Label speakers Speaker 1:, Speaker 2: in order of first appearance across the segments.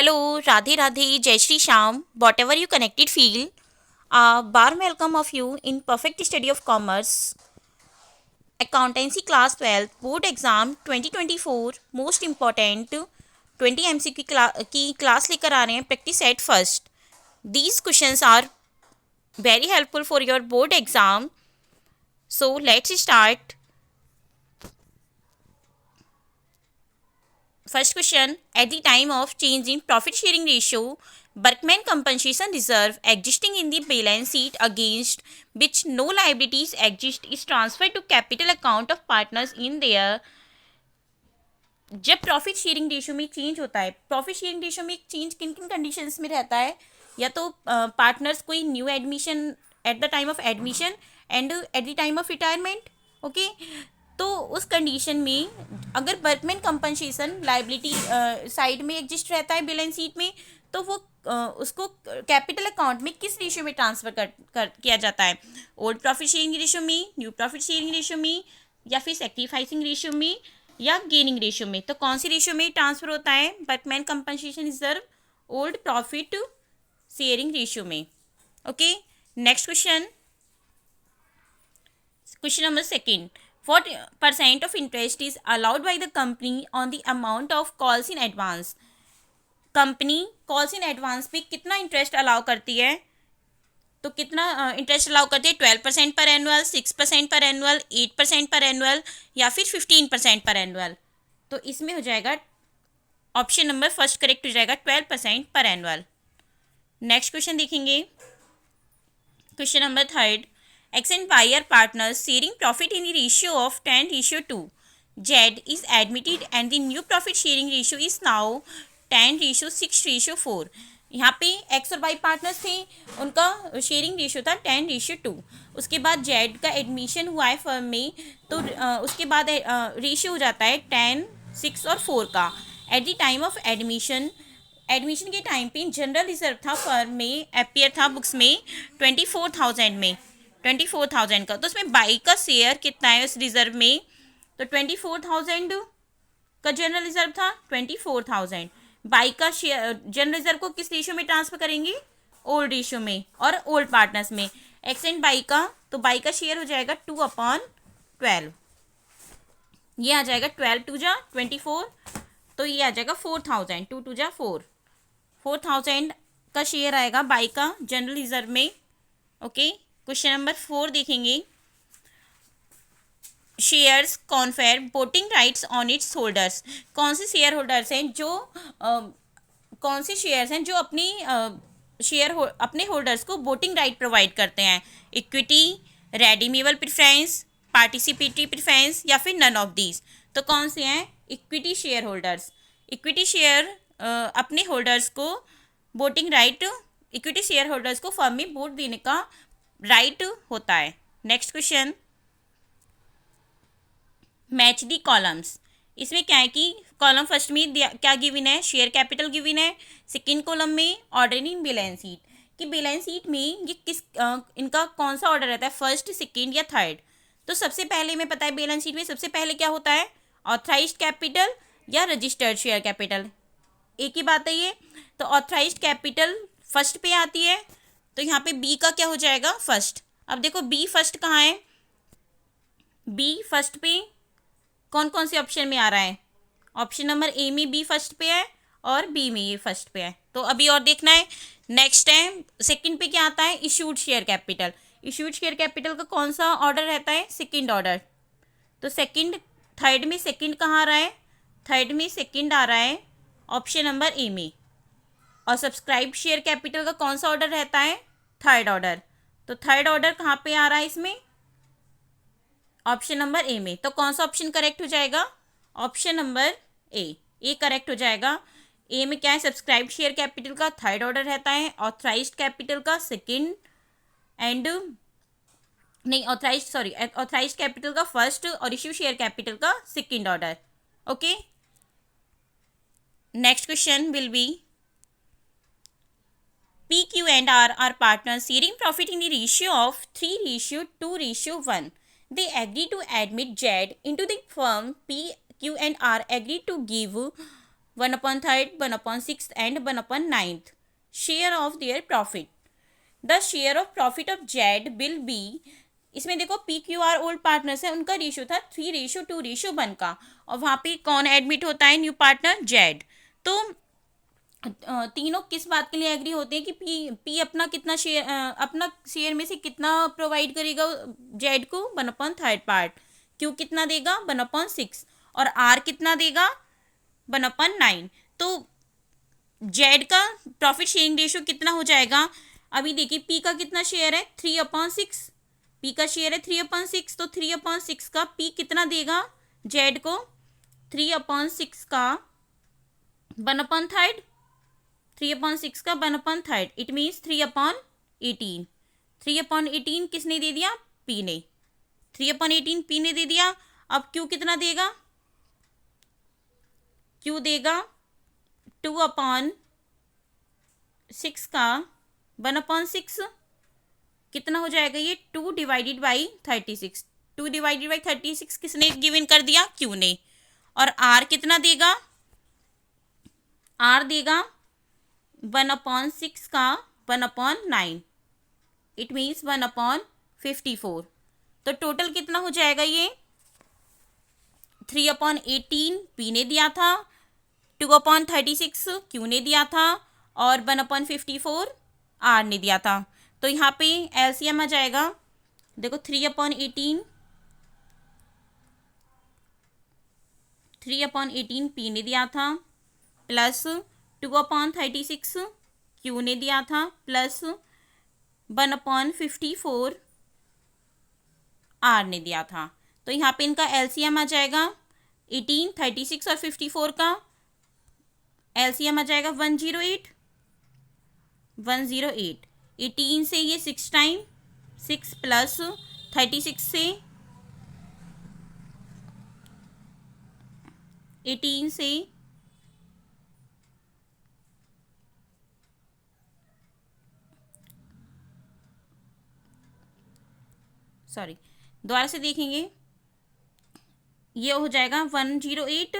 Speaker 1: Hello, Radhe Radhe, Jai Shri Sham, whatever you connected feel. A warm welcome of you in Perfect Study of Commerce, Accountancy Class 12, Board Exam 2024, Most Important 20 MCQ की class लेकर आ रहे हैं practice set first. These questions are very helpful for your board exam. So let's start. First question, at the time of change in profit sharing ratio, Berkman compensation reserve existing in the balance sheet against which no liabilities exist is transferred to capital account of partners in their. जब profit sharing ratio में change होता है, profit sharing ratio में change किन किन conditions में रहता है, या तो पार्टनर्स कोई new admission at the time of admission and at the time of retirement. Okay, तो उस कंडीशन में अगर वर्कमैन कंपनसेशन लाइबिलिटी साइड में एग्जिस्ट रहता है बैलेंस शीट में, तो वो उसको कैपिटल अकाउंट में किस रेशियो में ट्रांसफर किया जाता है, ओल्ड प्रॉफिट शेयरिंग रेशियो में, न्यू प्रॉफिट शेयरिंग रेशियो में, या फिर सेक्रीफाइसिंग रेशियो में, या गेनिंग रेशियो में. तो कौन सी रेशियो में ट्रांसफर होता है workman compensation reserve? Old profit sharing ratio में. Okay, next question, question number second. What percent of interest is allowed by the company on the amount of calls in advance? Company calls in advance पे कितना interest allow करती है? तो कितना interest allow करती है? 12% पर एनुअल, 6% पर एनुअल, 8% पर एनुअल, या फिर 15% पर एनुअल. तो इसमें हो जाएगा ऑप्शन नंबर फर्स्ट करेक्ट हो जाएगा, 12% पर एनुअल. नेक्स्ट क्वेश्चन देखेंगे, question number third. X and Y are partners sharing profit in the ratio of 10:2. Z is admitted and the new profit sharing ratio is now 10:6:4. यहाँ पे X और Y partners थे, उनका sharing ratio था 10:2. उसके बाद Z का admission हुआ है फर्म में, तो उसके बाद रेशियो हो जाता है 10, 6 और 4 का. At the time of admission, admission के टाइम पे जनरल रिजर्व था फर्म में, अपियर था बुक्स में 24,000 में, 24,000 का. तो उसमें बाई का शेयर कितना है उस रिजर्व में? तो 24,000 का जनरल रिजर्व था, 24,000. बाई का शेयर जनरल रिजर्व को किस रेशियो में ट्रांसफर करेंगे? ओल्ड रेशियो में और ओल्ड पार्टनर्स में. एक्स एंड बाई का, तो बाई का शेयर हो जाएगा 2/12. ये आ जाएगा 12 2 जा 24, तो ये आ जाएगा 4,000. 2 2 जा 4, 4,000 का शेयर आएगा बाई का जनरल रिजर्व में. ओके, क्वेश्चन नंबर 4 देखेंगे. Shares confer voting rights on its holders. कौन से शेयर होल्डर्स हैं जो कौन से शेयर्स हैं जो अपनी अपने होल्डर्स को वोटिंग राइट प्रोवाइड करते हैं? Equity, redeemable preference, participatory preference, या फिर नन ऑफ दीज. तो कौन से हैं? Equity share holders. Equity share अपने होल्डर्स को voting right, equity share holders को फर्म में वोट देने का राइट होता है. नेक्स्ट क्वेश्चन, मैच दी कॉलम्स. इसमें क्या है कि कॉलम फर्स्ट में क्या गिवन है? शेयर कैपिटल गिवन है. सेकेंड कॉलम में ऑर्डर इन बैलेंस शीट, कि बैलेंस शीट में ये किस इनका कौन सा ऑर्डर रहता है, फर्स्ट, सेकेंड या थर्ड? तो सबसे पहले में पता है बैलेंस शीट में सबसे पहले क्या होता है? ऑथराइज्ड कैपिटल या रजिस्टर्ड शेयर कैपिटल, एक ही बात है ये. तो ऑथराइज्ड कैपिटल फर्स्ट पे आती है, तो यहाँ पे बी का क्या हो जाएगा? फर्स्ट. अब देखो बी फर्स्ट कहाँ है? बी फर्स्ट पे कौन कौन से ऑप्शन में आ रहा है? ऑप्शन नंबर ए में बी फर्स्ट पे है और बी में ये फर्स्ट पे है. तो अभी और देखना है. नेक्स्ट है सेकंड पे क्या आता है? Issued share capital. Issued share capital का कौन सा ऑर्डर रहता है? Second order. तो सेकंड, थर्ड में सेकंड कहाँ आ रहा है? थर्ड में सेकंड आ रहा है ऑप्शन नंबर ए में. और सब्सक्राइब शेयर कैपिटल का कौन सा ऑर्डर रहता है? Third order. तो थर्ड ऑर्डर कहाँ पे आ रहा है इसमें? ऑप्शन नंबर ए में. तो कौन सा ऑप्शन करेक्ट हो जाएगा? ऑप्शन नंबर ए. ए करेक्ट हो जाएगा. ए में क्या है? सब्सक्राइब शेयर कैपिटल का थर्ड ऑर्डर रहता है, ऑथराइज्ड कैपिटल का सेकंड, एंड नहीं ऑथराइज्ड कैपिटल का फर्स्ट और इश्यू शेयर कैपिटल का second order. Okay, next question will be, P, Q and R are partners sharing profit in the ratio of 3:2:1. They agree to admit Z into the firm. P, Q and R agree to give 1/3, 1/6 and 1/9 share of their profit. The share of profit of Z will be, इसमें देखो PQR old partners है, उनका ratio था 3:2:1 का, और वहाँ पे कौन एडमिट होता है न्यू पार्टनर? जेड। तो तीनों किस बात के लिए एग्री होते हैं कि पी अपना कितना शेयर, अपना शेयर में से कितना प्रोवाइड करेगा जेड को? 1/3 पार्ट। क्यू कितना देगा? 1/6। और आर कितना देगा? 1/9। तो जेड का प्रॉफिट शेयरिंग रेशियो कितना हो जाएगा? अभी देखिए पी का कितना शेयर है? 3/6। पी का शेयर है 3/6, तो 3/6 का पी कितना देगा जेड को? 3/6 का 1/3, 3/6 का 1/3, इट मीन्स 3/18। 3/18 किसने दे दिया? पी ने। 3/18 पी ने दे दिया। अब क्यू कितना देगा? क्यू देगा 2/6 का 1/6। कितना हो जाएगा ये? 2/36। 2/36 किसने गिवन कर दिया? क्यू ने। और आर कितना देगा? आर देगा 1/6 का 1/9, इट मीन्स 1/54। तो टोटल कितना हो जाएगा ये? 3/18 पी ने दिया था, 2/36 क्यू ने दिया था, और 1/54 आर ने दिया था। तो यहाँ पे एलसीएम आ जाएगा, देखो 3/18 पी ने दिया था, प्लस 2/36 क्यू ने दिया था, प्लस 1/54 आर ने दिया था। तो यहाँ पे इनका एलसीएम आ जाएगा 18, 36 और 54 का एलसीएम आ जाएगा 108। 18 से ये 6 टाइम, 6 प्लस 36 से 18 से सॉरी दोबारा से देखेंगे, ये हो जाएगा 108।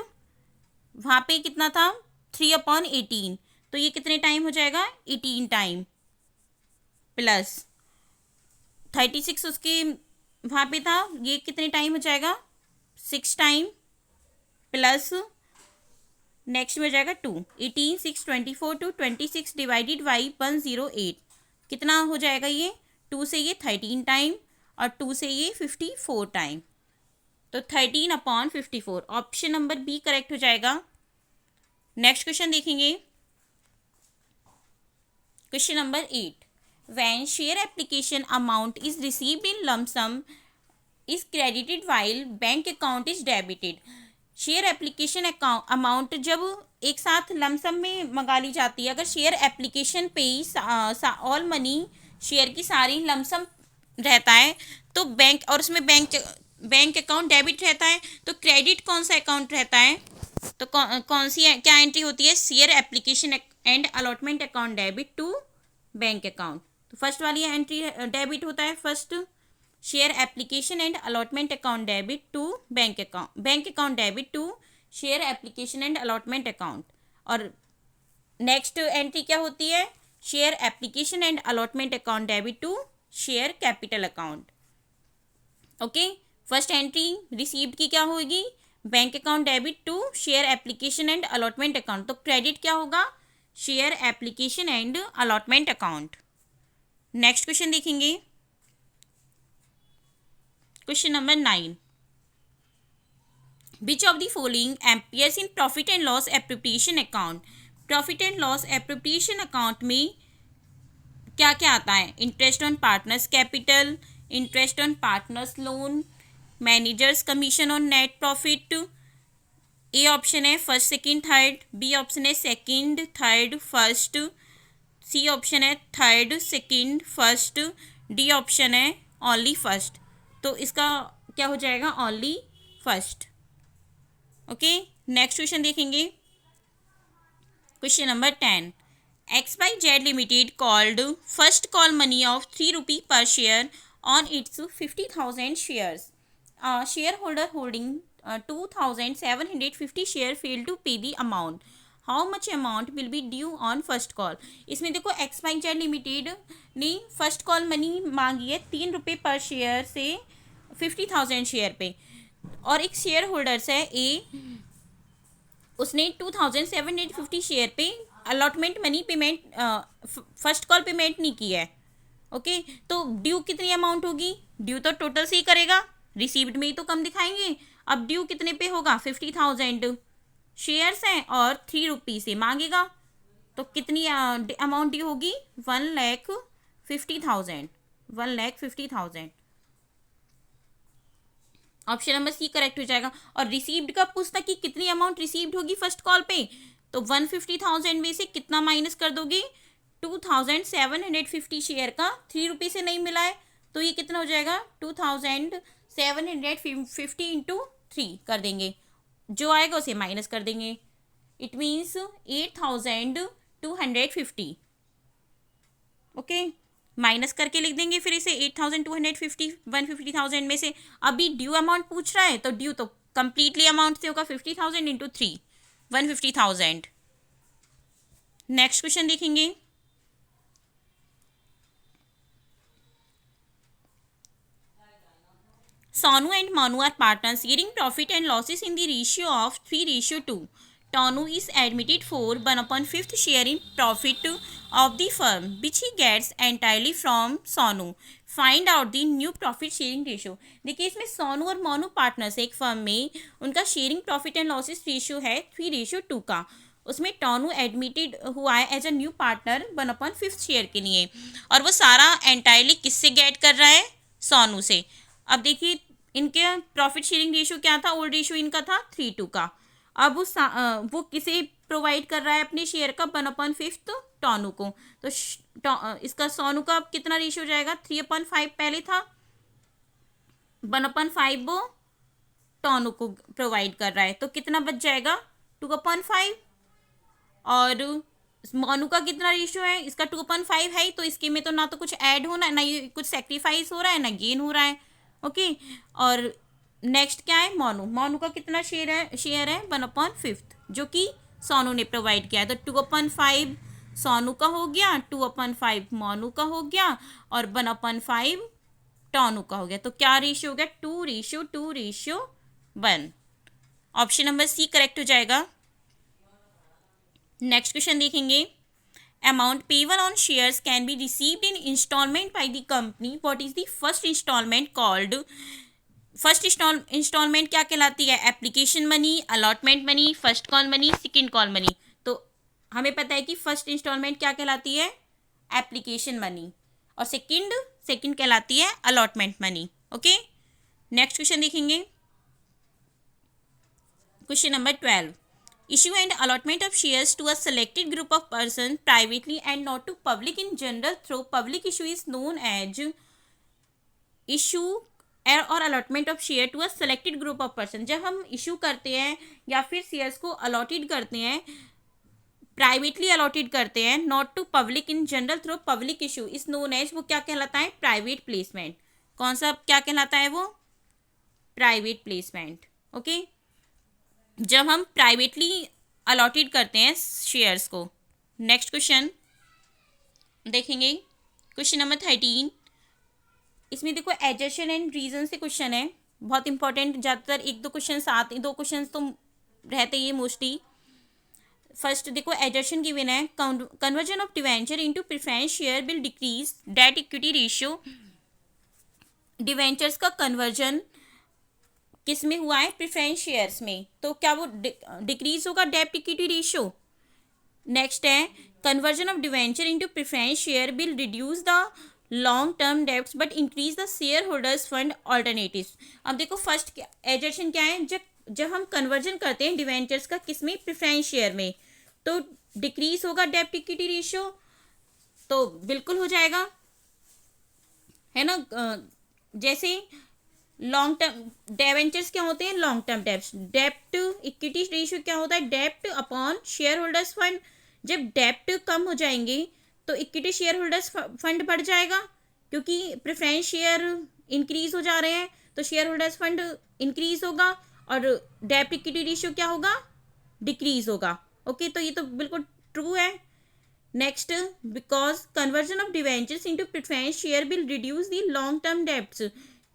Speaker 1: वहाँ पे कितना था? 3/18, तो ये कितने टाइम हो जाएगा? 18 टाइम, प्लस 36 उसके वहाँ पे था, ये कितने टाइम हो जाएगा? 6 टाइम, प्लस नेक्स्ट में हो जाएगा 2। 18, 6, 24 to 26 डिवाइडेड बाई 108 कितना हो जाएगा ये? 2 से ये 13 टाइम, और 2 से ये 54 टाइम, तो 13/54। ऑप्शन नंबर बी करेक्ट हो जाएगा। नेक्स्ट क्वेश्चन देखेंगे, question number 8। When share application amount is received in lump sum is credited while bank account is debited. Share application amount जब एक साथ लमसम में मंगा ली जाती है, अगर शेयर एप्लीकेशन पे ही ऑल मनी शेयर की सारी लमसम रहता है, तो बैंक, और उसमें बैंक अकाउंट डेबिट रहता है, तो क्रेडिट कौन सा अकाउंट रहता है? तो कौन सी क्या एंट्री होती है? Share application and allotment account debit to bank account. तो फर्स्ट वाली एंट्री डेबिट होता है, first share application and allotment account debit to bank account debit to share application and allotment account. और नेक्स्ट एंट्री क्या होती है? Share application and allotment account debit to share capital account. Okay, first entry received की क्या होगी? Bank account debit to share application and allotment account, तो credit क्या होगा? Share application and allotment account. Next question देखेंगे, question number 9। Which of the following appears in profit and loss appropriation account? Profit and loss appropriation account में क्या क्या आता है? Interest on partners capital, interest on partners loan, managers commission on net profit. A option है first second third, B option है second third first, C option है third second first, D option है only first. तो इसका क्या हो जाएगा? Only first. Okay, next question देखेंगे, question number 10। XYZ Limited called first call money of 3 rupee per share on its 50,000 shares. A shareholder holding 2,750 shares failed to pay the amount. How much amount will be due on first call. इसमें देखो XYZ limited ने first call money मांगी है 3 रुपये पर share से 50,000 share पे, और एक शेयर होल्डर्स है ए, उसने 2,750 शेयर पे allotment money payment first call payment नहीं की है। ओके, तो ड्यू कितनी अमाउंट होगी, ड्यू तो टोटल से ही करेगा, रिसीव्ड में ही तो कम दिखाएंगे। अब ड्यू कितने पे होगा, 50,000 शेयर्स हैं और 3 रुपये से मांगेगा, तो कितनी अमाउंट ड्यू होगी, 1,50,000, 1,50,000। ऑप्शन नंबर सी करेक्ट हो जाएगा। और रिसीव्ड का पूछता कि कितनी अमाउंट रिसीव्ड होगी फर्स्ट कॉल पे, तो 150,000 में से कितना माइनस कर दोगे, 2,750 शेयर का 3 रुपये से नहीं मिला है, तो ये कितना हो जाएगा, 2,750 इंटू 3 कर देंगे, जो आएगा उसे माइनस कर देंगे। It means 8,250। ओके, माइनस करके लिख देंगे फिर इसे 8,250 150,000 में से। अभी ड्यू अमाउंट पूछ रहा है तो ड्यू तो कंप्लीटली अमाउंट से होगा 50,000 इंटू 3, 150,000। नेक्स्ट क्वेश्चन देखेंगे। Sonu and Manu are partners sharing profit and losses in the ratio of 3:2. Tanu is admitted for 1/5 share in profit of the firm, which he gets entirely from Sonu. Find out the new profit sharing ratio. देखिए इसमें सोनू और Monu partners एक firm में, उनका sharing profit and losses ratio है 3:2 का। उसमें Tonu admitted हुआ है as a new partner 1/5 share के लिए, और वो सारा एंटायरली किससे गेट कर रहा है, सोनू से। अब देखिए इनके प्रॉफिट शेयरिंग रेशियो क्या था, ओल्ड रेशियो इनका था 3:2 का। अब वो किसे प्रोवाइड कर रहा है अपने शेयर का, 1/5 टोनू को। तो इसका सोनू का कितना रेशियो जाएगा, 3/5 पहले था, 1/5 वो टोनू को प्रोवाइड कर रहा है, तो कितना बच जाएगा, 2/5। और मोनू का कितना रेशियो है, इसका 2/5 है, तो इसके में तो ना तो कुछ ऐड होना है, ना ये कुछ सेक्रीफाइस हो रहा है, ना गेन हो रहा है। ओके, और नेक्स्ट क्या है, मोनू का कितना शेयर है 1/5, जो कि सोनू ने प्रोवाइड किया है। तो 2/5 सोनू का हो गया, 2/5 मोनू का हो गया, और 1/5 टोनू का हो गया। तो क्या रेशियो हो गया, 2:1। ऑप्शन नंबर सी करेक्ट हो जाएगा। नेक्स्ट क्वेश्चन देखेंगे। Amount payable on shares can be received in installment by the company. What is the first installment called? First installment क्या कहलाती है, application money, allotment money, first call money, second call money. तो हमें पता है कि first installment क्या कहलाती है, एप्लीकेशन मनी, और सेकेंड कहलाती है allotment money. Okay, next question देखेंगे। Question number 12। Issue and allotment of shares to a selected group of persons privately and not to public in general through public issue is known as issue और allotment of share to a selected group of person. जब हम issue करते हैं या फिर shares को allotted करते हैं, प्राइवेटली अलॉटेड करते हैं, not to public in general through public issue is known as, वो क्या कहलाता है, प्राइवेट प्लेसमेंट। कौन सा क्या कहलाता है वो, प्राइवेट प्लेसमेंट। ओके, जब हम प्राइवेटली अलॉटेड करते हैं शेयर्स को। नेक्स्ट क्वेश्चन देखेंगे। Question number 13। इसमें देखो एजर्शन एंड रीजन से क्वेश्चन है, बहुत इंपॉर्टेंट। ज़्यादातर 1-2 क्वेश्चन 2 क्वेश्चन तो रहते ही मोस्टली। फर्स्ट देखो एजर्शन गिवन है, conversion of debenture into preference share will decrease debt equity ratio. Debentures का कन्वर्जन किस में हुआ है, प्रेफरेंस शेयर्स में, तो क्या वो डिक्रीज होगा डेट इक्विटी रेशियो। नेक्स्ट है conversion of debenture into preference share will reduce the long term debts but increase the share holders fund alternatives. अब देखो फर्स्ट एजर्शन क्या है, जब हम कन्वर्जन करते हैं डिवेंचर्स का किस में, प्रेफरेंस शेयर में, तो डिक्रीज होगा डेट इक्विटी रेशियो, तो बिल्कुल हो जाएगा, है ना। जैसे लॉन्ग टर्म डिवेंचर्स क्या होते हैं, लॉन्ग टर्म डेब्ट्स, डेब्ट इक्विटी रेशियो क्या होता है, डेब्ट अपॉन शेयर होल्डर्स फंड। जब डेब्ट कम हो जाएंगे तो इक्विटी शेयर होल्डर्स फंड बढ़ जाएगा, क्योंकि प्रेफरेंस शेयर इंक्रीज हो जा रहे हैं, तो शेयर होल्डर्स फंड इंक्रीज होगा, और डेब्ट इक्विटी रेशियो क्या होगा, डिक्रीज होगा। ओके, तो ये तो बिल्कुल ट्रू है। Next, because conversion of debentures into preference share will reduce the long term debts,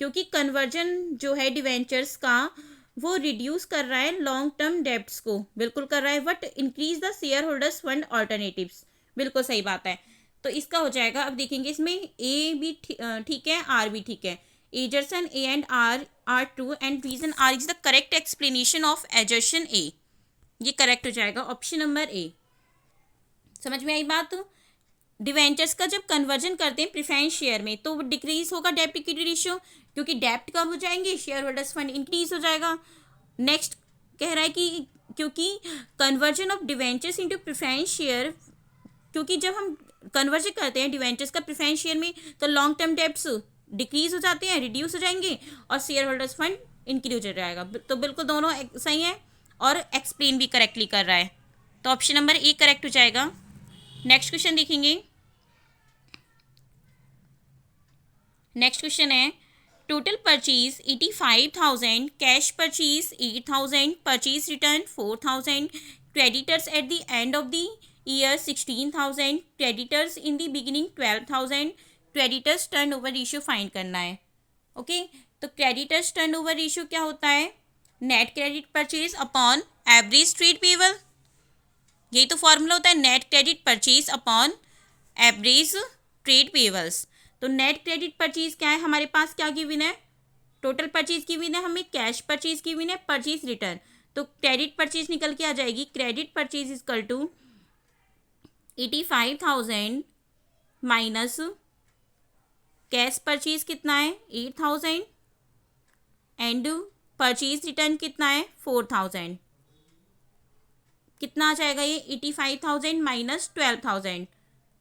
Speaker 1: क्योंकि कन्वर्जन जो है डिवेंचर्स का वो रिड्यूस कर रहा है लॉन्ग टर्म डेब्ट्स को, बिल्कुल कर रहा है, but increase the share holders fund alternatives, बिल्कुल सही बात है। तो इसका हो जाएगा, अब देखेंगे इसमें ए भी ठीक है, आर भी ठीक है। Assertion A and R true and reason R is the correct explanation of assertion A, ये करेक्ट हो जाएगा ऑप्शन नंबर ए। समझ में आई बात? डिवेंचर्स का जब कन्वर्जन करते हैं प्रेफरेंस शेयर में तो डिक्रीज होगा डेप्ट इक्विटी रेशियो, क्योंकि डेप्ट कम हो जाएंगे, शेयर होल्डर्स फंड इंक्रीज हो जाएगा। नेक्स्ट कह रहा है कि क्योंकि conversion of debentures into preference share, क्योंकि जब हम कन्वर्जन करते हैं डिवेंचर्स का प्रेफरेंस शेयर में तो लॉन्ग टर्म डेप्ट्स डिक्रीज हो जाते हैं, रिड्यूस हो जाएंगे, और शेयर होल्डर्स फंड इंक्रीज हो जाएगा। तो बिल्कुल दोनों सही है और एक्सप्लेन भी करेक्टली कर रहा है, तो ऑप्शन नंबर ए करेक्ट हो जाएगा। नेक्स्ट क्वेश्चन देखेंगे। नेक्स्ट क्वेश्चन है total purchase 85,000, cash purchase 8,000, purchase return 4,000, creditors at the end of the year 16,000, creditors in the beginning 12,000, creditors turnover ratio find करना है। ओके, तो क्रेडिटर्स टर्नओवर रेशियो क्या होता है? Net credit purchase upon average trade payable, यही तो formula होता है, net credit purchase upon average trade pebbles. तो नेट क्रेडिट परचेज क्या है हमारे पास, क्या गिवन है? टोटल परचेज गिवन है हमें, कैश परचेज गिवन है, परचेज रिटर्न, तो क्रेडिट परचेज निकल के आ जाएगी। Credit purchase equal to 85,000 minus cash purchase कितना है 8,000 एंड परचेज रिटर्न कितना है 4,000, कितना आ जाएगा ये 85,000 माइनस 12,000,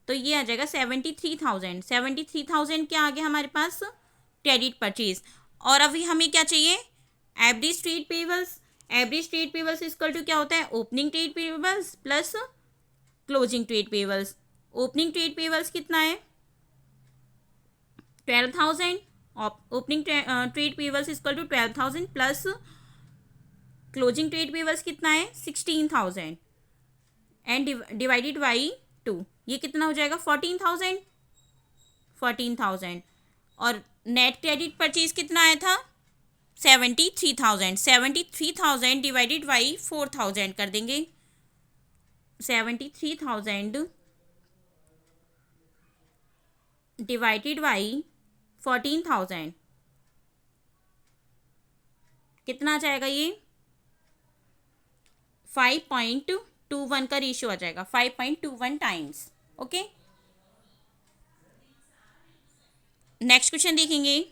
Speaker 1: तो ये आ जाएगा 73,000। 73,000 क्या आ गया हमारे पास? Credit purchase. और अभी हमें क्या चाहिए? Average trade payables. Average trade payables equal to क्या होता है? Opening trade payables plus closing trade payables. Opening trade payables कितना है? 12,000। Opening trade payables equal to 12,000 plus closing trade payables कितना है? 16,000 एंड डिवाइडेड बाई 2, ये कितना हो जाएगा? 14,000। 14,000 और नेट क्रेडिट परचेज कितना आया था? 73,000। 73,000 डिवाइडेड बाई 4,000 कर देंगे। 73,000 डिवाइडेड बाई 14,000 कितना आ जाएगा? ये 5.21 का रेशियो आ जाएगा, 5.21 टाइम्स। ओके, नेक्स्ट क्वेश्चन देखेंगे।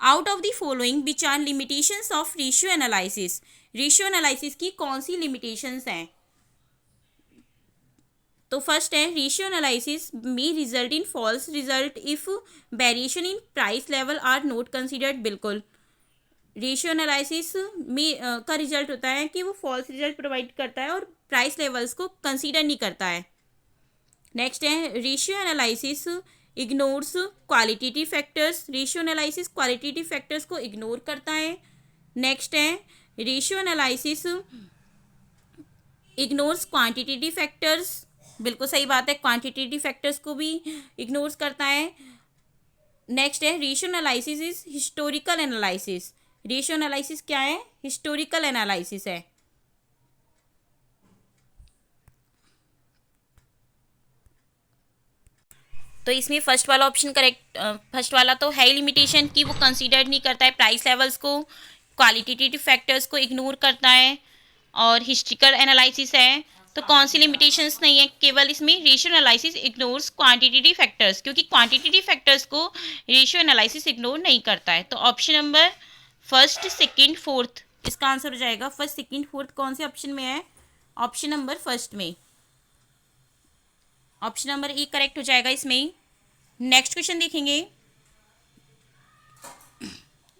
Speaker 1: Out of the following which are limitations of ratio analysis, ratio analysis की कौन सी लिमिटेशंस हैं? तो फर्स्ट है ratio analysis may result in false result if variation in price level are not considered. बिल्कुल, ratio analysis में का result होता है कि वो फॉल्स रिजल्ट प्रोवाइड करता है और प्राइस लेवल्स को कंसीडर नहीं करता है। नेक्स्ट है ratio analysis ignores qualitative factors, ratio analysis qualitative factors को इग्नोर करता है। नेक्स्ट है ratio analysis ignores quantitative factors, बिल्कुल सही बात है, क्वांटिटेटिव फैक्टर्स को भी इग्नोर्स करता है। नेक्स्ट है ratio analysis is historical analysis, ratio analysis क्या है? हिस्टोरिकल एनालिसिस है। तो इसमें फर्स्ट वाला ऑप्शन करेक्ट, फर्स्ट वाला तो है लिमिटेशन कि वो कंसीडर नहीं करता है प्राइस लेवल्स को, क्वालिटेटिव फैक्टर्स को इग्नोर करता है, और हिस्ट्रिकल एनालिसिस है। तो कौन सी लिमिटेशंस नहीं है? केवल इसमें ratio analysis ignores quantitative factors, क्योंकि क्वांटिटेटिव फैक्टर्स को रेशियो एनालिसिस इग्नोर नहीं करता है। तो option number first, second, fourth इसका आंसर हो जाएगा। फर्स्ट, सेकंड, फोर्थ कौन से ऑप्शन में है? ऑप्शन नंबर फर्स्ट में, ऑप्शन नंबर ए करेक्ट हो जाएगा इसमें। नेक्स्ट क्वेश्चन देखेंगे।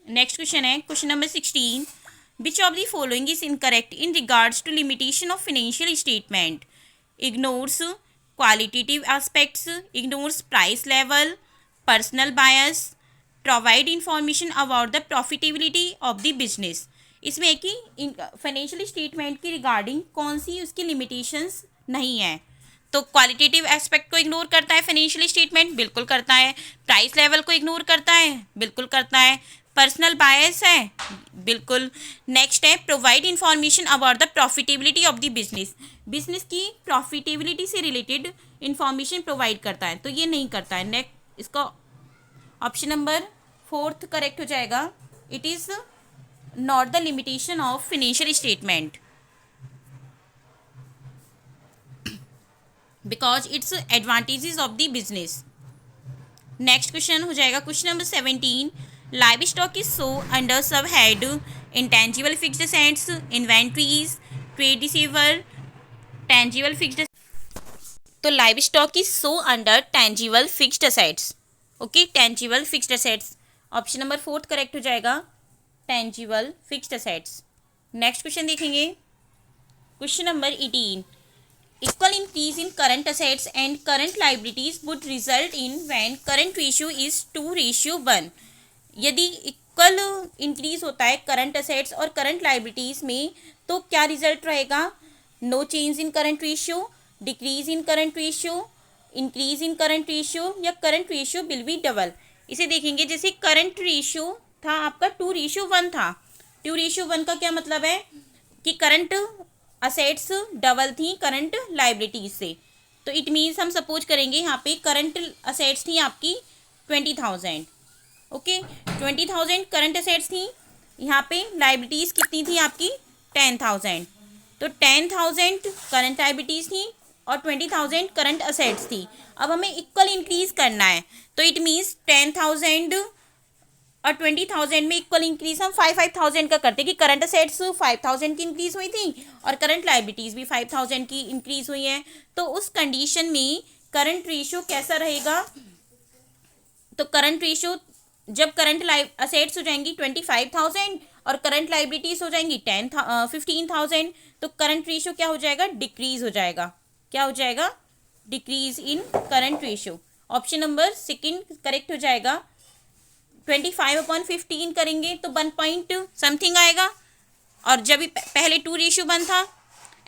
Speaker 1: नेक्स्ट क्वेश्चन है question number 16, which of the following is incorrect in regards to limitation of financial statement? Ignores qualitative aspects, ignores price level, personal bias, provide information about the profitability of the business. इसमें है कि financial statement की regarding कौन सी उसकी limitations नहीं है। तो qualitative aspect को इग्नोर करता है फाइनेंशियल स्टेटमेंट, बिल्कुल करता है। प्राइस लेवल को इग्नोर करता है, बिल्कुल करता है। पर्सनल बायस है, बिल्कुल। नेक्स्ट है provide information about the profitability of the business, business की प्रॉफिटेबिलिटी से रिलेटेड इंफॉर्मेशन प्रोवाइड करता है, तो ये नहीं करता है। नेक्स्ट इसका ऑप्शन नंबर 4 करेक्ट हो जाएगा। It is not the limitation of financial statement because its advantages of the business. Next question हो जाएगा question number 17। Live stock is shown under sub head intangible fixed assets, inventories, trade receiver, tangible fixed. तो live stock is shown under tangible fixed assets. Okay, tangible fixed assets option number 4 correct हो जाएगा, tangible fixed assets. Next question देखेंगे question number 18। Equal increase in current assets and current liabilities would result in when current ratio is 2:1। यदि equal increase होता है current assets और current liabilities में तो क्या रिजल्ट रहेगा? No change in current ratio, decrease in current ratio, increase in current ratio, या current ratio will be double. इसे देखेंगे, जैसे करंट रेशियो था आपका 2:1 था। 2:1 का क्या मतलब है कि करंट असेट्स डबल थी करंट लाइबिलिटीज से। तो इट मीन्स हम सपोज करेंगे यहाँ पे करंट असेट्स थी आपकी 20,000। ओके, 20,000 करंट असेट्स थी, यहाँ पे लाइबिलिटीज कितनी थी आपकी 10,000। तो 10,000 करंट लाइबिलिटीज थी और 20,000 करंट असेट्स थी। अब हमें इक्वल इंक्रीज करना है, तो इट मीन्स 10,000 और 20,000 में इक्वल इंक्रीज हम 5,000 का करते कि करंट असेट्स 5,000 की इंक्रीज हुई थी और करंट लाइबिलिटीज भी 5,000 की इंक्रीज हुई है। तो उस कंडीशन में करंट रेशियो कैसा रहेगा? तो करंट रेशियो जब करंट असेट्स हो जाएंगी 25,000 और करंट लाइबिलिटीज हो जाएंगी 15,000, तो करंट रेशियो क्या हो जाएगा? डिक्रीज हो जाएगा। क्या हो जाएगा? Decrease in current ratio. Option number 2 correct हो जाएगा। 25/15 करेंगे तो 1 पॉइंट समथिंग आएगा, और जब भी पहले 2:1 था,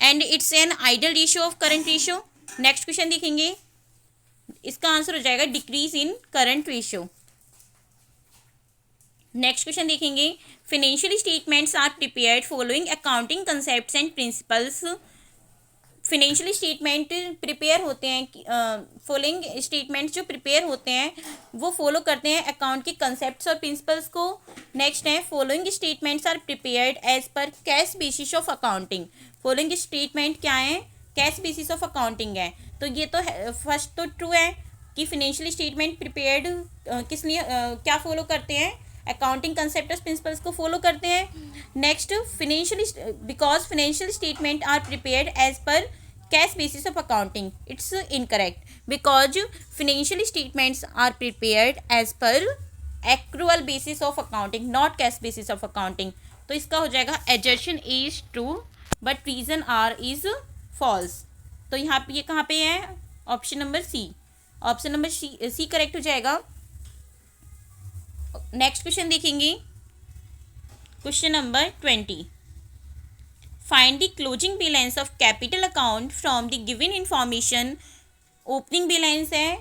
Speaker 1: and it's an ideal ratio of current ratio. Next question देखेंगे, इसका आंसर हो जाएगा decrease in current ratio. Next question देखेंगे, financial statements are prepared following accounting concepts and principles. Financial statement prepare होते हैं, फॉलोइंग स्टेटमेंट्स जो prepare होते हैं वो फॉलो करते हैं अकाउंट के कंसेप्ट्स और प्रिंसिपल्स को। नेक्स्ट है following statements are prepared as per cash basis of accounting. Following statement क्या है? कैश बेसिस ऑफ अकाउंटिंग है। तो ये तो फर्स्ट तो ट्रू है कि फिनेंशियल स्टेटमेंट प्रिपेयर्ड किस लिए क्या फॉलो करते हैं? अकाउंटिंग कंसेप्ट और प्रिंसिपल्स को फॉलो करते हैं। Next, financial because financial statement are prepared as per cash basis of accounting, it's incorrect because financial statements are prepared as per accrual basis of accounting, not cash basis of accounting. तो इसका हो जाएगा assertion is true but reason R is false. तो यहाँ पे ये कहाँ पे है? Option number C. Option number C correct हो जाएगा। नेक्स्ट क्वेश्चन देखेंगे, question number 20। Find the closing balance of capital account from the given information. Opening balance है,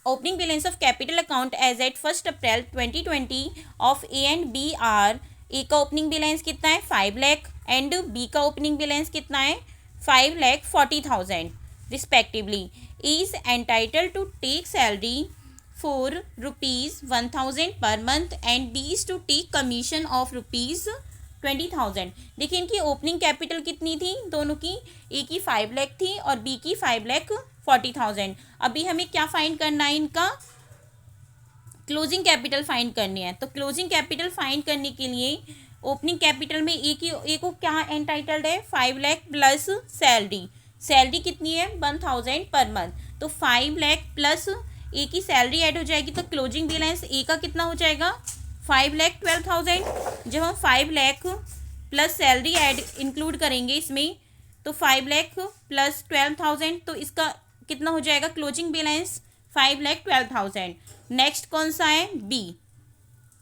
Speaker 1: opening balance of capital account as at 1 April 2020 of A and B are. A का opening balance कितना है? 5 lakh, and B का opening balance कितना है? 5,40,000 respectively. Is entitled to take salary for ₹1,000 per month and B is to take commission of ₹20,000। देखिए इनकी opening capital कितनी थी दोनों की? ए की 5 लाख थी और बी की 5,40,000। अभी हमें क्या फाइंड करना है? इनका क्लोजिंग कैपिटल फाइंड करनी है। तो क्लोजिंग कैपिटल फाइंड करने के लिए ओपनिंग कैपिटल में ए को क्या एंटाइटल्ड है? 5 लाख प्लस सैलरी। सैलरी कितनी है? 1,000 पर मंथ। तो 5 लाख प्लस ए की सैलरी ऐड हो जाएगी, तो क्लोजिंग बैलेंस ए का कितना हो जाएगा? 5,12,000। जब हम 5 lakh plus salary add include करेंगे इसमें, तो 5 लाख प्लस 12,000, तो इसका कितना हो जाएगा क्लोजिंग बैलेंस? 5,12,000। नेक्स्ट कौन सा है? बी।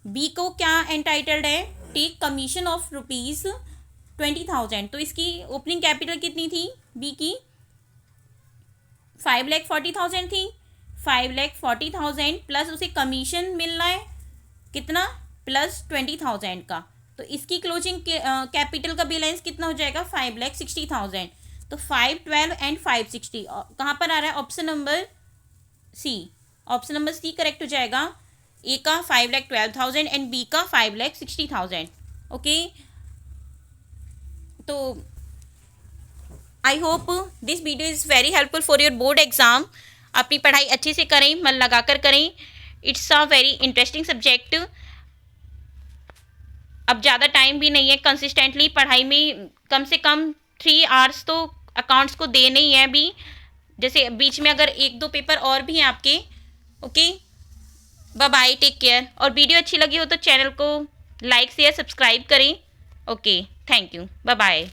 Speaker 1: बी को क्या एंटाइटल्ड है? Take commission of ₹20,000। तो इसकी ओपनिंग कैपिटल कितनी थी बी की? 5,40,000 थी। 5,40,000 प्लस उसे कमीशन मिल रहा है कितना? प्लस 20,000 का। तो इसकी क्लोजिंग कैपिटल का बैलेंस कितना हो जाएगा? 5,60,000। तो 512 एंड 560 कहाँ पर आ रहा है? Option number C. Option number C correct हो जाएगा। ए का 5,12,000 एंड बी का 5,60,000। ओके, तो I hope this video is very helpful for your board exam. अपनी पढ़ाई अच्छे से करें, मन लगाकर करें। It's a very interesting subject. अब ज़्यादा टाइम भी नहीं है, कंसिस्टेंटली पढ़ाई में कम से कम 3 आवर्स तो अकाउंट्स को देने ही है अभी। जैसे बीच में अगर 1-2 पेपर और भी हैं आपके। Okay, bye bye, take care. और वीडियो अच्छी लगी हो तो चैनल को लाइक शेयर सब्सक्राइब करें। Okay, thank you, bye bye.